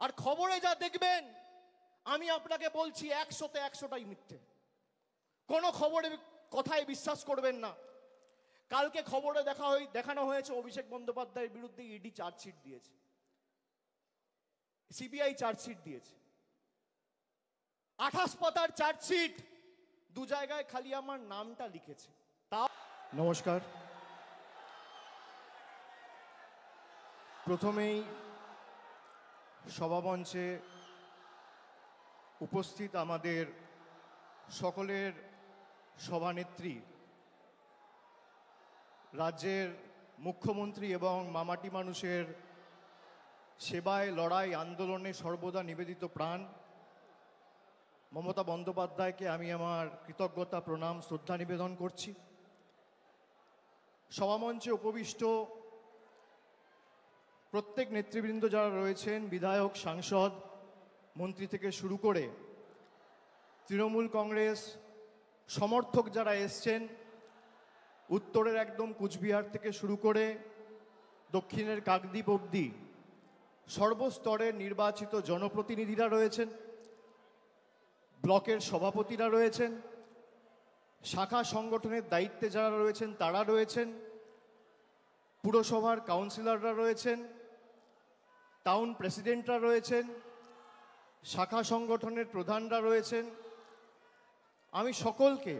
আর খবরে যা দেখবেন, আমি আপনাকে বলছি 100তে 100টাই মিথ্যে। কোনো খবরের কথায় বিশ্বাস করবেন না। কালকে খবরে দেখানো হয়েছে অভিষেক বন্দ্যোপাধ্যায়ের বিরুদ্ধে ইডি চার্জশিট দিয়েছে, সিবিআই চার্জশিট দিয়েছে, 28 পাতার চার্জশিট, 2 জায়গায় খালি আমার নামটা লিখেছে। তা নমস্কার। প্রথমেই সভামঞ্চে উপস্থিত আমাদের সকলের সভানেত্রী, রাজ্যের মুখ্যমন্ত্রী এবং মামাটি মানুষের সেবায় লড়াই আন্দোলনে সর্বদা নিবেদিত প্রাণ মমতা বন্দ্যোপাধ্যায়কে আমি আমার কৃতজ্ঞতা, প্রণাম, শ্রদ্ধা নিবেদন করছি। সভামঞ্চে উপবিষ্ট প্রত্যেক নেতৃবৃন্দ যারা রয়েছেন, বিধায়ক, সাংসদ, মন্ত্রী থেকে শুরু করে তৃণমূল কংগ্রেস সমর্থক যারা এসছেন, উত্তরের একদম কুচবিহার থেকে শুরু করে দক্ষিণের কাকদ্বীপ অবধি সর্বস্তরের নির্বাচিত জনপ্রতিনিধিরা রয়েছেন, ব্লকের সভাপতিরা রয়েছেন, শাখা সংগঠনের দায়িত্বে যারা রয়েছেন তারা রয়েছেন, পুরসভার কাউন্সিলররা রয়েছেন, টাউন প্রেসিডেন্টরা রয়েছেন, শাখা সংগঠনের প্রধানরা রয়েছেন। আমি সকলকে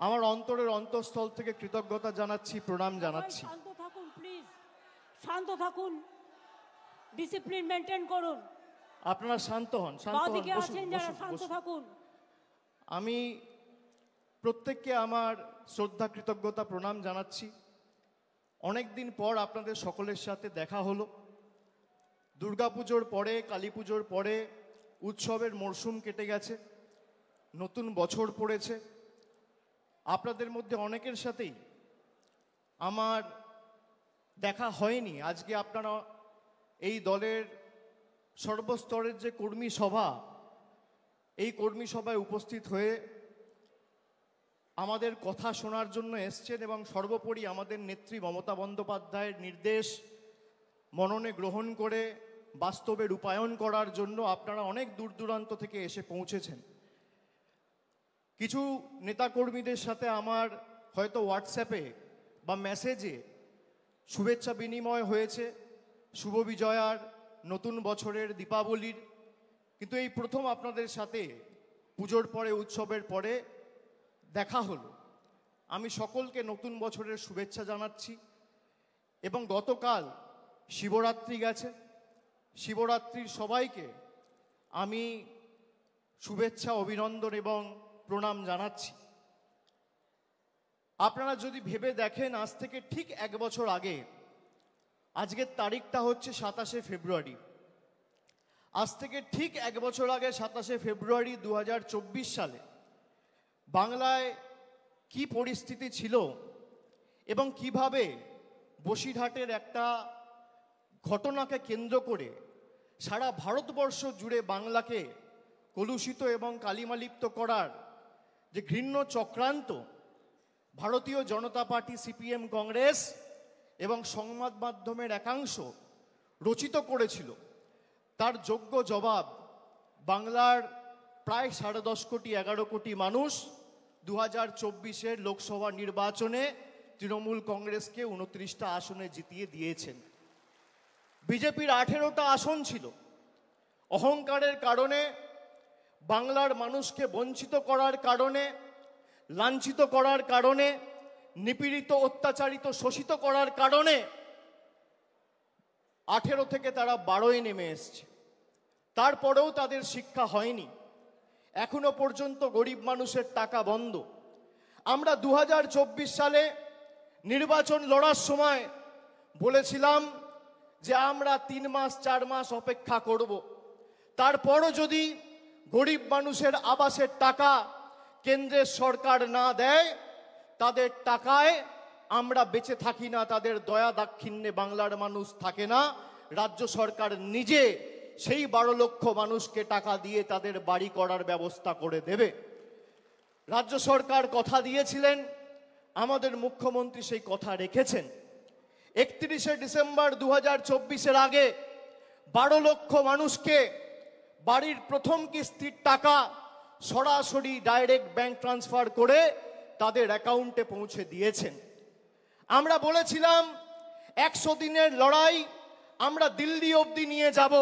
আমার অন্তরের অন্তঃস্থল থেকে কৃতজ্ঞতা জানাচ্ছি, প্রণাম জানাচ্ছি। শান্ত থাকুন প্লিজ, শান্ত থাকুন, ডিসিপ্লিন মেনটেন করুন। আপনারা শান্ত হন, শান্ত থাকুন। আমি প্রত্যেককে আমার শ্রদ্ধা, কৃতজ্ঞতা, প্রণাম জানাচ্ছি। অনেকদিন পর আপনাদের সকলের সাথে দেখা হলো। দুর্গাপুজোর পরে, কালী পুজোর পরে উৎসবের মরশুম কেটে গেছে, নতুন বছর পড়েছে। আপনাদের মধ্যে অনেকের সাথেই আমার দেখা হয়নি। আজকে আপনারা এই দলের সর্বস্তরের যে কর্মী সভা, এই কর্মী সভায় উপস্থিত হয়ে আমাদের কথা শোনার জন্য এসছেন এবং সর্বোপরি আমাদের নেত্রী মমতা বন্দ্যোপাধ্যায়ের নির্দেশ মননে গ্রহণ করে বাস্তবে রূপায়ণ করার জন্য আপনারা অনেক দূর দূরান্ত থেকে এসে পৌঁছেছেন। কিছু নেতাকর্মীদের সাথে আমার হয়তো হোয়াটসঅ্যাপে বা মেসেজে শুভেচ্ছা বিনিময় হয়েছে, শুভ বিজয়ার, নতুন বছরের, দীপাবলির। কিন্তু এই প্রথম আপনাদের সাথে পুজোর পরে, উৎসবের পরে দেখা হলো। আমি সকলকে নতুন বছরের শুভেচ্ছা জানাচ্ছি। এবং গতকাল শিবরাত্রি গেছে, শিবরাত্রির সবাইকে আমি শুভেচ্ছা, অভিনন্দন এবং প্রণাম জানাচ্ছি। আপনারা যদি ভেবে দেখেন, আজ থেকে ঠিক 1 বছর আগে, আজকের তারিখটা হচ্ছে 27শে ফেব্রুয়ারি, আজ থেকে ঠিক 1 বছর আগে 27শে ফেব্রুয়ারি 2024 সালে বাংলায় কি পরিস্থিতি ছিল এবং কিভাবে বসিরহাটের একটা ঘটনাকে কেন্দ্র করে সারা ভারতবর্ষ জুড়ে বাংলাকে কলুষিত এবং কালিমালিপ্ত করার যে ঘৃণ্য চক্রান্ত ভারতীয় জনতা পার্টি, সিপিএম, কংগ্রেস এবং সংবাদ মাধ্যমের একাংশ রচিত করেছিল, তার যোগ্য জবাব বাংলার প্রায় 10.5 কোটি, 11 কোটি মানুষ 2024-এর লোকসভা নির্বাচনে তৃণমূল কংগ্রেসকে 29টা আসনে জিতিয়ে দিয়েছেন। বিজেপির 18টা আসন ছিল। অহংকারের কারণে, বাংলার মানুষকে বঞ্চিত করার কারণে, লাঞ্ছিত করার কারণে, নিপীড়িত, অত্যাচারিত, শোষিত করার কারণে 18 থেকে তারা 12-এ নেমে এসছে। তারপরেও তাদের শিক্ষা হয়নি। এখনো পর্যন্ত গরিব মানুষের টাকা বন্ধ। আমরা 2024 সালে নির্বাচন লড়ার সময় বলেছিলাম যে আমরা 3 মাস 4 মাস অপেক্ষা করব, তারপরও যদি গরিব মানুষের আবাসের টাকা কেন্দ্রের সরকার না দেয়, তাদের টাকায় আমরা বেঁচে থাকি না, তাদের দয়া দাক্ষিণ্যে বাংলার মানুষ থাকে না। রাজ্য সরকার নিজে সেই 12 লক্ষ মানুষকে টাকা দিয়ে তাদের বাড়ি করার ব্যবস্থা করে দেবে। রাজ্য সরকার কথা দিয়েছিলেন, আমাদের মুখ্যমন্ত্রী সেই কথা রেখেছেন। 31শে ডিসেম্বর 2024-এর আগে 12 লক্ষ মানুষকে বাড়ির প্রথম কিস্তির টাকা সরাসরি ডাইরেক্ট ব্যাংক ট্রান্সফার করে তাদের অ্যাকাউন্টে পৌঁছে দিয়েছেন। আমরা বলেছিলাম 100 দিনের লড়াই আমরা দিল্লি অবধি নিয়ে যাব,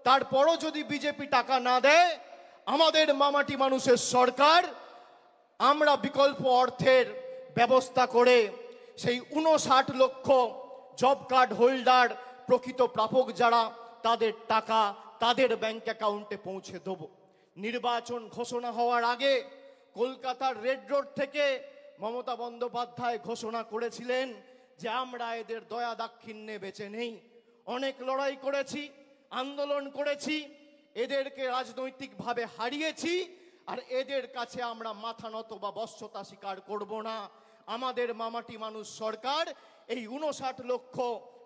তারপরও যদি বিজেপি টাকা না দেয় আমাদের মামাটি মানুষের সরকার আমরা বিকল্প অর্থের ব্যবস্থা করে সেই 59 লক্ষ জব কার্ড হোল্ডার প্রকৃত প্রাপক যারা তাদের টাকা তাদের ব্যাংক অ্যাকাউন্টে পৌঁছে দেব। নির্বাচন ঘোষণা হওয়ার আগে কলকাতার রেড রোড থেকে মমতা বন্দ্যোপাধ্যায় ঘোষণা করেছিলেন যে আমরা এদের দয়া দাক্ষিণ্যে বেঁচে নেই। অনেক লড়াই করেছি, আন্দোলন করেছি, এদেরকে রাজনৈতিকভাবে হারিয়েছি, আর এদের কাছে আমরা মাথা নত বা বশ্যতা স্বীকার করব না। আমাদের মামাটি মানুষ সরকার এই 59 লক্ষ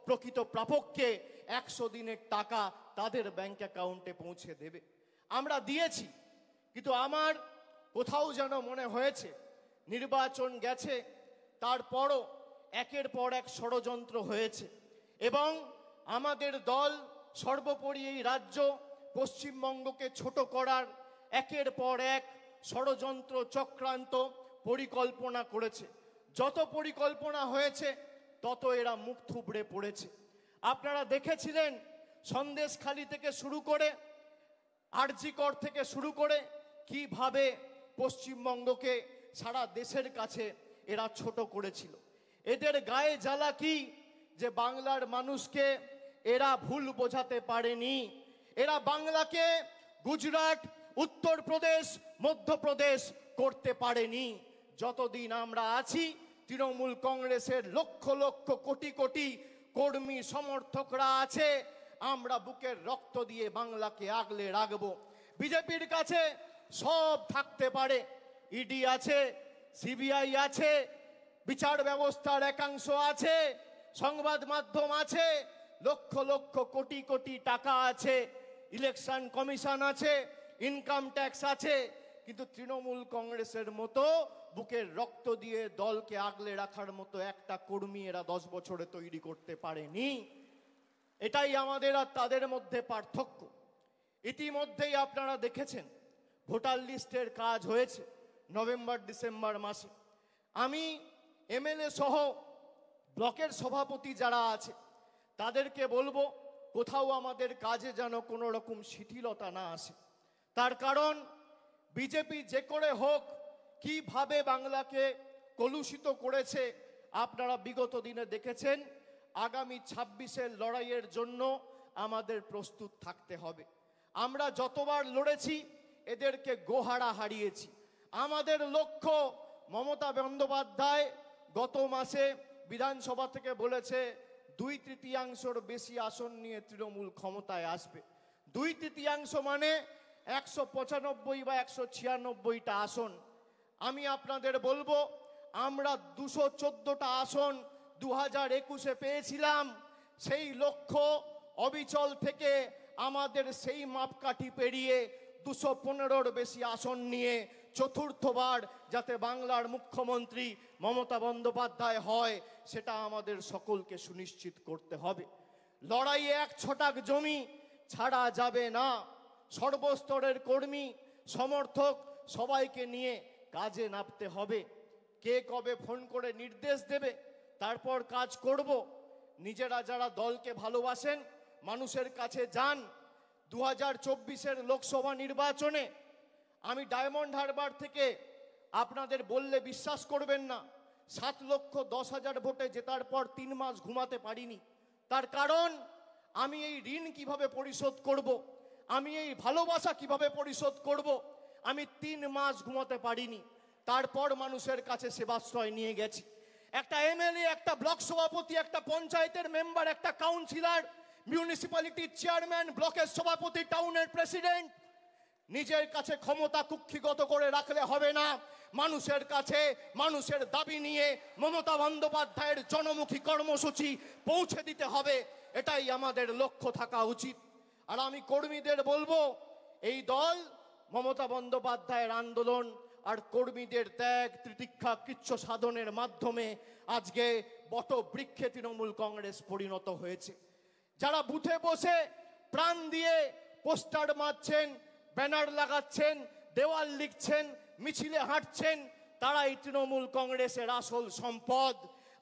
প্রকৃত প্রাপককে 100 দিনের টাকা তাদের ব্যাংক অ্যাকাউন্টে পৌঁছে দেবে। আমরা দিয়েছি, কিন্তু আমার কোথাও যেন মনে হয়েছে নির্বাচন গেছে, তারপরও একের পর এক ষড়যন্ত্র হয়েছে এবং আমাদের দল সর্বোপরি এই রাজ্য পশ্চিমবঙ্গকে ছোট করার একের পর এক ষড়যন্ত্র চক্রান্ত পরিকল্পনা করেছে। যত পরিকল্পনা হয়েছে তত এরা মুখ থুবড়ে পড়েছে। আপনারা দেখেছিলেন সন্দেশখালি থেকে শুরু করে আরজিকর থেকে শুরু করে কিভাবে পশ্চিমবঙ্গকে সারা দেশের কাছে এরা ছোট করেছিল। এদের গায়ে জ্বালা কি যে বাংলার মানুষকে এরা ভুল বোঝাতে পারেনি। এরা বাংলাকে গুজরাট, উত্তরপ্রদেশ, মধ্যপ্রদেশ করতে পারেনি। যতদিন আমরা আছি তৃণমূল কংগ্রেসের লক্ষ লক্ষ কোটি কোটি কর্মী সমর্থকরা আছে, আমরা বুকের রক্ত দিয়ে বাংলাকে আগলে রাখবো। বিজেপির কাছে সব থাকতে পারে, ইডি আছে, সিবিআই আছে, বিচার ব্যবস্থার একাংশ আছে, সংবাদ মাধ্যম আছে, লক্ষ লক্ষ কোটি কোটি টাকা আছে, ইলেকশন কমিশন আছে, ইনকাম ট্যাক্স আছে, কিন্তু তৃণমূল কংগ্রেসের মতো বুকের রক্ত দিয়ে দলকে আগলে রাখার মতো একটা কর্মী এরা 10 বছরে তৈরি করতে পারেনি। এটাই আমাদের আর তাদের মধ্যে পার্থক্য। ইতিমধ্যেই আপনারা দেখেছেন ভোটার লিস্টের কাজ হয়েছে নভেম্বর ডিসেম্বর মাসে। আমি এমএলএ সহ ব্লকের সভাপতি যারা আছে তাদেরকে বলবো কোথাও আমাদের কাজে যেন কোনো রকম শিথিলতা না আসে। তার কারণ বিজেপি যে করে হোক কিভাবে বাংলাকে কলুষিত করেছে আপনারা বিগত দিনে দেখেছেন। আগামী 26-এর লড়াইয়ের জন্য আমাদের প্রস্তুত থাকতে হবে। আমরা যতবার লড়েছি এদেরকে গোহারা হারিয়েছি। আমাদের লক্ষ্য, মমতা বন্দ্যোপাধ্যায় গত মাসে বিধানসভা থেকে বলেছে 2/3 বেশি আসন নিয়ে তৃণমূল ক্ষমতায় আসবে। 2/3 মানে 195 বা 196টা আসন। আমি আপনাদের বলবো আমরা 214টা আসন 2021-এ পেয়েছিলাম। সেই লক্ষ্য অবিচল থেকে আমাদের সেই মাপকাঠি পেরিয়ে 215-র বেশি আসন নিয়ে চতুর্থবার যাতে বাংলার মুখ্যমন্ত্রী মমতা বন্দ্যোপাধ্যায় হয় সেটা আমাদের সকলকে সুনিশ্চিত করতে হবে। লড়াইয়ে 1 ছটাক জমি ছাড়া যাবে না। সর্বস্তরের কর্মী সমর্থক সবাইকে নিয়ে কাজে নামতে হবে। কে কবে ফোন করে নির্দেশ দেবে তারপর কাজ করব। নিজেরা যারা দলকে ভালোবাসেন মানুষের কাছে যান। 2024-এর লোকসভা নির্বাচনে আমি ডায়মন্ড হারবার থেকে আপনাদের বললে বিশ্বাস করবেন না 7,10,000 ভোটে জেতার পর 3 মাস ঘুমাতে পারিনি। তার কারণ আমি এই ঋণ কিভাবে পরিশোধ করব, আমি এই ভালোবাসা কিভাবে পরিশোধ করব, আমি 3 মাস ঘুমাতে পারিনি। তারপর মানুষের কাছে সেবাশ্রয় নিয়ে গেছি। একটা এমএলএ, একটা ব্লক সভাপতি, একটা পঞ্চায়েতের মেম্বার, একটা কাউন্সিলর, মিউনিসিপ্যালিটির চেয়ারম্যান, ব্লকের সভাপতি, টাউনের প্রেসিডেন্ট নিজের কাছে ক্ষমতা কুক্ষিগত করে রাখলে হবে না। মানুষের কাছে মানুষের দাবি নিয়ে মমতা বন্দ্যোপাধ্যায়ের জনমুখী কর্মসূচি পৌঁছে দিতে হবে। এটাই আমাদের লক্ষ্য থাকা উচিত। আর আমি কর্মীদের বলবো এই দল মমতা বন্দ্যোপাধ্যায়ের আন্দোলন আর কর্মীদের ত্যাগ তিতিক্ষা কৃচ্ছ সাধনের মাধ্যমে আজকে বটবৃক্ষে তৃণমূল কংগ্রেস পরিণত হয়েছে। যারা বুথে বসে প্রাণ দিয়ে পোস্টার মারছেন, ব্যানার লাগাচ্ছেন, দেওয়াল লিখছেন, মিছিলে হাঁটছেন, তারাই তৃণমূল কংগ্রেসের আসল সম্পদ।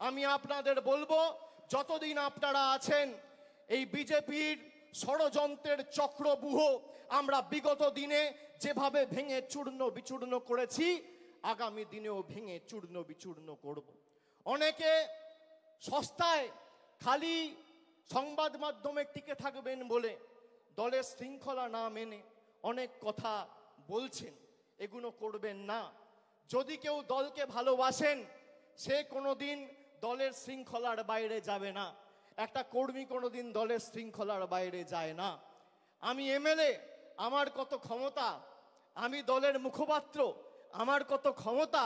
আমি আপনাদের বলবো, যতদিন আপনারা আছেন এই বিজেপির ষড়যন্ত্রের চক্রব্যূহ আমরা বিগত দিনে যেভাবে ভেঙে চূর্ণ বিচূর্ণ করেছি, আগামী দিনেও ভেঙে চূর্ণ বিচূর্ণ করব। অনেকে সস্তায় খালি সংবাদ মাধ্যমে টিকে থাকবেন বলে দলের শৃঙ্খলা না মেনে অনেক কথা বলছেন, এগুলো করবেন না। যদি কেউ দলকে ভালোবাসেন, সে কোনোদিন দলের শৃঙ্খলার বাইরে যাবে না। একটা কর্মী কোনোদিন দলের শৃঙ্খলার বাইরে যায় না। আমি এমএলএ, আমার কত ক্ষমতা, আমি দলের মুখপাত্র, আমার কত ক্ষমতা,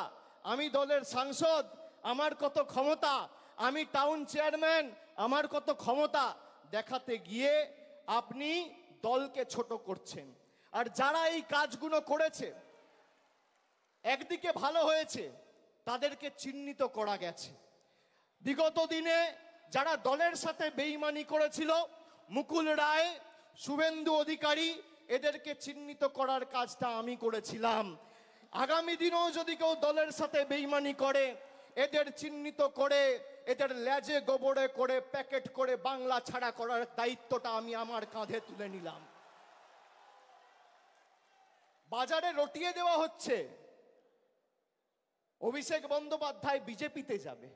আমি দলের সাংসদ, আমার কত ক্ষমতা, আমি টাউন চেয়ারম্যান, আমার কত ক্ষমতা দেখাতে গিয়ে আপনি দলকে ছোট করছেন। আর যারা এই কাজগুলো করেছে, একদিকে ভালো হয়েছে, তাদেরকে চিহ্নিত করা গেছে। বিগত দিনে যারা দলের সাথে বেইমানি করেছিল, মুকুল রায়, শুভেন্দু অধিকারী, এদেরকে চিহ্নিত করার কাজটা আমি করেছিলাম। আগামী দিনেও যদি কেউ দলের সাথে বেইমানি করে, এদের চিহ্নিত করে, এদের লেজে গোবরে করে প্যাকেট করে বাংলা ছাড়া করার দায়িত্বটা আমি আমার কাঁধে তুলে নিলাম। বাজারে রটিয়ে দেওয়া হচ্ছে অভিষেক বন্দ্যোপাধ্যায় বিজেপিতে যাবে।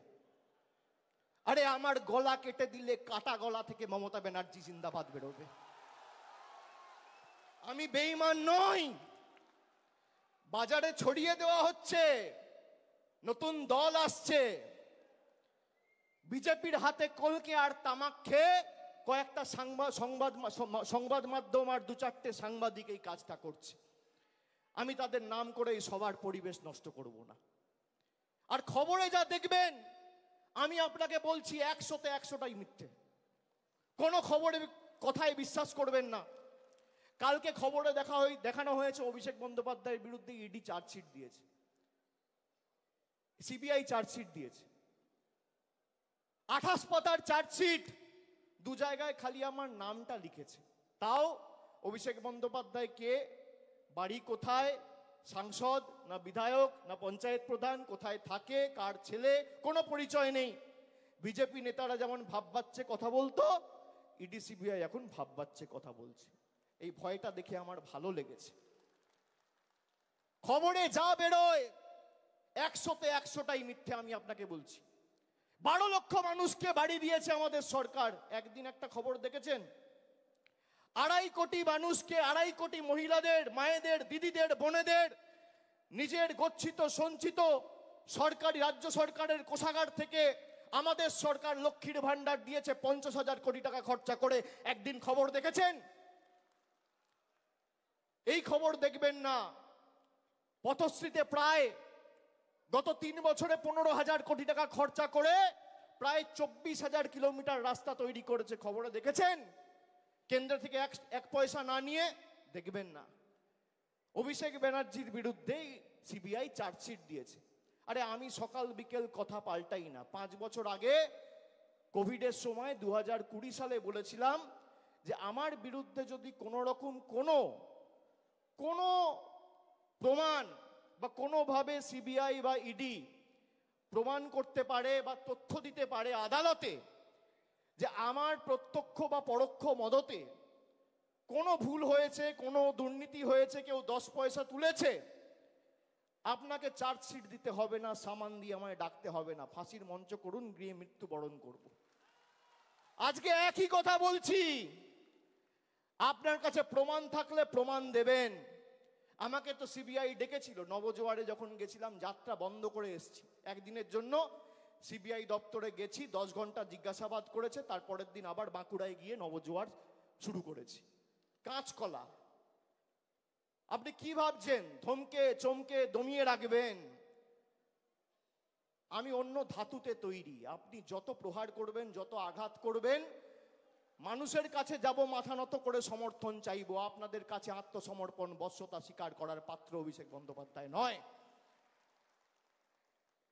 আরে আমার গলা কেটে দিলে কাটা গলা থেকে মমতা ব্যানার্জি জিন্দাবাদ বেরোবে। আমি বেঈমান নই। বাজারে ছড়িয়ে দেওয়া হচ্ছে নতুন দল আসছে, বিজেপির হাতে কলকে আর তামাক খেয়ে কয়েকটা সংবাদ মাধ্যম আর দু চারটে সাংবাদিক এই কাজটা করছে। আমি তাদের নাম করে এই সবার পরিবেশ নষ্ট করব না। আর খবরে যা দেখবেন, আমি আপনাকে বলছি 100তে 100টাই মিথ্যে। কোনো খবরের কথায় বিশ্বাস করবেন না। কালকে খবরে দেখানো হয়েছে অভিষেক বন্দ্যোপাধ্যায়ের বিরুদ্ধে ইডি চার্জশিট দিয়েছে, সিবিআই চার্জশিট দিয়েছে। 28 পাতার চার্জশিট, 2 জায়গায় খালি আমার নামটা লিখেছে। তাও অভিষেক বন্দ্যোপাধ্যায় কে, বাড়ি কোথায়, সাংসদ না বিধায়ক না পঞ্চায়েত প্রধান, কোথায় থাকে, কার ছেলে, কোনো পরিচয় নেই। বিজেপি নেতারা যেমন ভাব বাচ্চে কথা বলতো, ইডি সিবিআই এখন ভাব বাচ্চে কথা বলছে। এই ভয়টা দেখে আমার ভালো লেগেছে। খবরে যা বেরোয় 100তে 100টাই মিথ্যে, আমি আপনাকে বলছি। 12 লক্ষ মানুষকে বাড়ি দিয়েছে আমাদের সরকার। একদিন একটা খবর দেখেছেন? 2.5 কোটি মানুষকে, 2.5 কোটি মহিলাদের, মায়েদের, দিদিদের, বোনেদের নিজের গচ্ছিত সঞ্চিত সরকারি রাজ্য সরকারের কোষাগার থেকে আমাদের সরকার লক্ষ্মীর ভান্ডার দিয়েছে 50,000 কোটি টাকা খরচা করে। একদিন খবর দেখেছেন? এই খবর দেখবেন না। পথশ্রীতে প্রায় গত 3 বছরে 15,000 কোটি টাকা খরচা করে প্রায় 24,000 কিলোমিটার রাস্তা তৈরি করেছে। খবরে দেখেছেন? কেন্দ্র থেকে এক পয়সা না নিয়ে দেখবেন না। অভিষেক ব্যানার্জির বিরুদ্ধে সিবিআই চার্জশিট দিয়েছে। আরে আমি সকাল বিকেল কথা পাল্টাই না। 5 বছর আগে কোভিডের সময় 2020 সালে বলেছিলাম যে আমার বিরুদ্ধে যদি কোনো রকম কোনো প্রমাণ বা কোনোভাবে সিবিআই বা ইডি প্রমাণ করতে পারে বা তথ্য দিতে পারে আদালতে যে আমার প্রত্যক্ষ বা পরোক্ষ মদতে কোনো ভুল হয়েছে, কোনো দুর্নীতি হয়েছে, কেউ 10 পয়সা তুলেছে, আপনাকে চার্জশিট দিতে হবে না, সামান দিয়ে আমায় ডাকতে হবে না, ফাঁসির মঞ্চ করুন, গিয়ে মৃত্যুবরণ করব। আজকে একই কথা বলছি। আপনার কাছে প্রমাণ থাকলে প্রমাণ দেবেন। আমাকে তো সিবিআই ডেকেছিল নবজোয়ারে, যখন গেছিলাম যাত্রা বন্ধ করে এসেছি একদিনের জন্য। সিবিআই দপ্তরে গেছি, 10 ঘন্টা জিজ্ঞাসাবাদ করেছে। তারপরের দিন আবার বাঁকুড়ায় গিয়ে নবজোয়ার শুরু করেছি। কাঁচকলা। আপনি কি ভাবছেন থমকে চমকে দমিয়ে রাখবেন? আমি অন্য ধাতুতে তৈরি। আপনি যত প্রহার করবেন, যত আঘাত করবেন, মানুষের কাছে যাব মাথা নত করে সমর্থন চাইবো। আপনাদের কাছে আত্মসমর্পণ, বশ্যতা স্বীকার করার পাত্র অভিষেক বন্দ্যোপাধ্যায় নয়।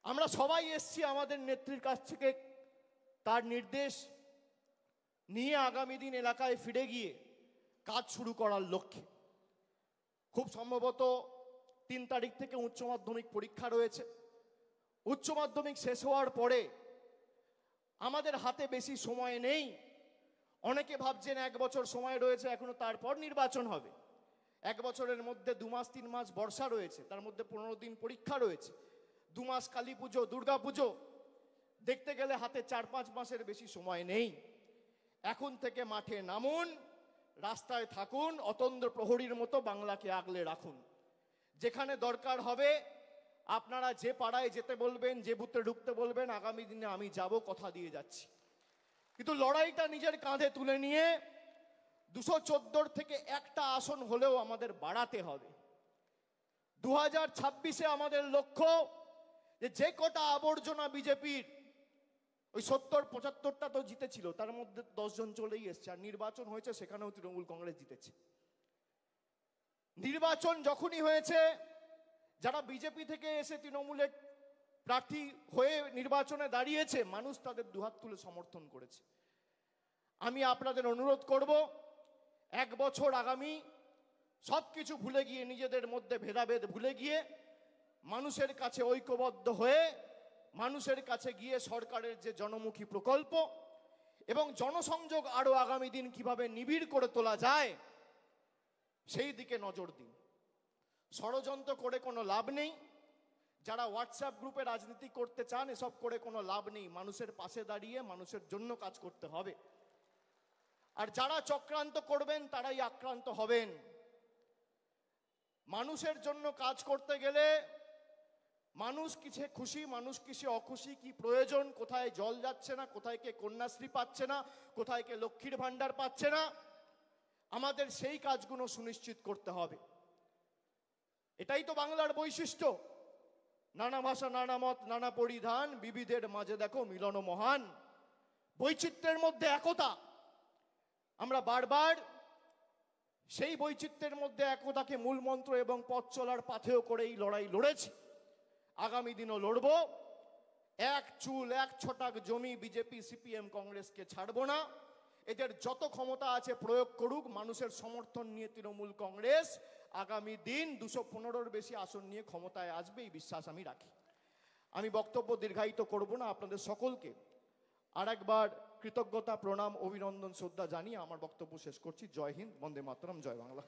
আমরা সবাই এসছি আমাদের নেত্রীর কাছ থেকে তার নির্দেশ নিয়ে আগামী দিন এলাকায় ফিরে গিয়ে কাজ শুরু করার লক্ষ্যে। খুব সম্ভবত 3 তারিখ থেকে উচ্চ মাধ্যমিক পরীক্ষা রয়েছে। উচ্চ মাধ্যমিক শেষ হওয়ার পরে আমাদের হাতে বেশি সময় নেই। অনেকে ভাবছেন 1 বছর সময় রয়েছে এখনো, তারপর নির্বাচন হবে। 1 বছরের মধ্যে 2 মাস 3 মাস বর্ষা রয়েছে, তার মধ্যে 15 দিন পরীক্ষা রয়েছে, 2 মাস কালী পুজো, দুর্গা পুজো, দেখতে গেলে হাতে 4-5 মাসের বেশি সময় নেই। এখন থেকে মাঠে নামুন, রাস্তায় থাকুন, অতন্দ্র প্রহরীর মতো বাংলাকে আগলে রাখুন। যেখানে দরকার হবে আপনারা যে পাড়ায় যেতে বলবেন, যে বুথে ঢুকতে বলবেন, আগামী দিনে আমি যাব, কথা দিয়ে যাচ্ছি। কিন্তু লড়াইটা নিজের কাঁধে তুলে নিয়ে 214 থেকে একটা আসন হলেও আমাদের বাড়াতে হবে। 2026-এ আমাদের লক্ষ্য যে কটা আবর্জনা বিজেপির, ওই 70-75টা তো জিতেছিল, তার মধ্যে 10 জন চলেই এসছে, আর নির্বাচন হয়েছে সেখানেও তৃণমূল কংগ্রেস জিতেছে। নির্বাচন যখনই হয়েছে, যারা বিজেপি থেকে এসে তৃণমূলের প্রার্থী হয়ে নির্বাচনে দাঁড়িয়েছে, মানুষ তাদের দুহাত তুলে সমর্থন করেছে। আমি আপনাদের অনুরোধ করব, 1 বছর আগামী সবকিছু ভুলে গিয়ে, নিজেদের মধ্যে ভেদাভেদ ভুলে গিয়ে, মানুষের কাছে ঐক্যবদ্ধ হয়ে, মানুষের কাছে গিয়ে সরকারের যে জনমুখী প্রকল্প এবং জনসংযোগ আরো আগামী দিন কিভাবে নিবিড় করে তোলা যায় সেই দিকে নজর দিন। ষড়যন্ত্র করে কোনো লাভ নেই। যারা হোয়াটসঅ্যাপ গ্রুপে রাজনীতি করতে চান, এসব করে কোনো লাভ নেই। মানুষের পাশে দাঁড়িয়ে মানুষের জন্য কাজ করতে হবে। আর যারা চক্রান্ত করবেন তারাই আক্রান্ত হবেন। মানুষের জন্য কাজ করতে গেলে মানুষ কিসে খুশি, মানুষ কিসে অখুশি, কি প্রয়োজন, কোথায় জল যাচ্ছে না, কোথায় কে কন্যাশ্রী পাচ্ছে না, কোথায় কে লক্ষ্মীর ভাণ্ডার পাচ্ছে না, আমাদের সেই কাজগুলো সুনিশ্চিত করতে হবে। এটাই তো বাংলার বৈশিষ্ট্য। নানা ভাষা, নানা মত, নানা পরিধান, বিবিধের মাঝে দেখো মিলন মহান। বৈচিত্র্যের মধ্যে একতা। আমরা বারবার সেই বৈচিত্র্যের মধ্যে একতাকে মূল মন্ত্র এবং পথ চলার পাথেয় করে এই লড়াই লড়েছি। আগামী দিনও লড়ব। 1 চুল 1 ছটাক জমি বিজেপি সিপিএম কংগ্রেসকে ছাড়ব না। এদের যত ক্ষমতা আছে প্রয়োগ করুক। মানুষের সমর্থন নিয়ে তৃণমূল কংগ্রেস আগামী দিন 215-এর বেশি আসন নিয়ে ক্ষমতায় আসবে, এই বিশ্বাস আমি রাখি। আমি বক্তব্য দীর্ঘায়িত করব না। আপনাদের সকলকে আরেকবার কৃতজ্ঞতা, প্রণাম, অভিনন্দন, শ্রদ্ধা জানিয়ে আমার বক্তব্য শেষ করছি। জয় হিন্দ, বন্দে মাতরম, জয় বাংলা।